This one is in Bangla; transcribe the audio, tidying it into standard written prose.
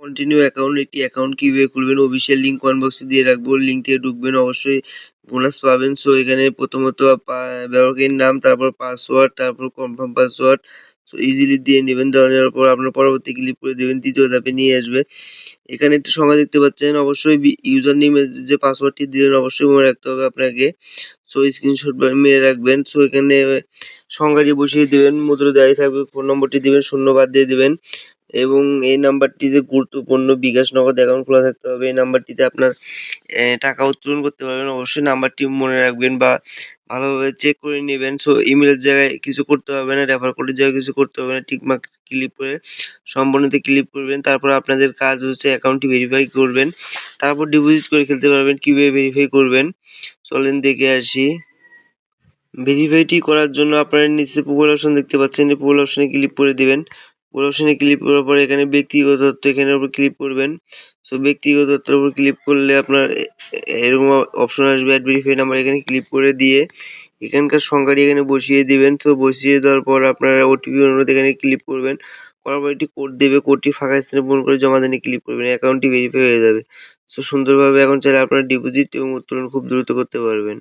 কন্টিনিউ অ্যাকাউন্ট একটি অ্যাকাউন্ট কিভাবে খুলবেন অফিসিয়াল লিঙ্ক কমেন্ট বক্সে দিয়ে রাখবো। লিঙ্ক থেকে ঢুকবেন অবশ্যই বোনাস পাবেন। সো এখানে প্রথমত ব্যবহারকারীর নাম, তারপর পাসওয়ার্ড, তারপর কনফার্ম পাসওয়ার্ড। সো ইজিলি দিয়ে নেবেন। দেওয়া নেওয়ার পর আপনার পরবর্তী ক্লিক করে দেবেন। ২য় ধাপে নিয়ে আসবে। এখানে একটি সংখ্যা দেখতে পাচ্ছেন। অবশ্যই ইউজার নেমের যে পাসওয়ার্ডটি দিলেন অবশ্যই মনে রাখতে হবে আপনাকে। সো স্ক্রিনশট মেরে রাখবেন। সো এখানে সংখ্যাটি বসিয়ে দেবেন। মুদ্রা দেওয়াই থাকবে। ফোন নম্বরটি দিবেন, শূন্য বাদ দিয়ে দিবেন। এবং এই নাম্বারটিতে গুরুত্বপূর্ণ বিকাশ নগদ অ্যাকাউন্ট খোলা থাকতে হবে। এই নাম্বারটিতে আপনার টাকা উত্তোলন করতে পারবেন। অবশ্যই নাম্বারটি মনে রাখবেন বা ভালোভাবে চেক করে নেবেন। সো ইমেলের জায়গায় কিছু করতে হবে না, রেফার কোডের জায়গায় কিছু করতে হবে না। টিকমার্ক ক্লিক করে সম্পূর্ণতে ক্লিক করবেন। তারপর আপনাদের কাজ হচ্ছে অ্যাকাউন্টটি ভেরিফাই করবেন। তারপর ডিপোজিট করে খেলতে পারবেন। কীভাবে ভেরিফাই করবেন চলেন দেখে আসি। ভেরিফাইটি করার জন্য আপনারা নিচে প্রোফাইল অপশন দেখতে পাচ্ছেন। এই প্রোফাইল অপশনে ক্লিক করে দিবেন। প্রোফাইল অপশনে ক্লিক করার পরে এখানে ব্যক্তিগত তথ্য এখানের উপর ক্লিক করবেন। সো ব্যক্তিগত তথ্যের উপর ক্লিক করলে আপনার এরকম অপশন আসবে অ্যাড ভেরিফাই নাম্বার, এখানে ক্লিক করে দিয়ে এখানকার সংখ্যাটি এখানে বসিয়ে দিবেন। সো বসিয়ে দেওয়ার পর আপনারা ওটিপি অনুরোধ এখানে ক্লিক করবেন। করার পর একটি কোড দেবে, কোডটি ফাঁকা স্থানে পূরণ করে জমা দেনে ক্লিক করবেন। অ্যাকাউন্টটি ভেরিফাই হয়ে যাবে। সো সুন্দরভাবে এখন চাইলে আপনারা ডিপোজিট এবং উত্তোলন খুব দ্রুত করতে পারবেন।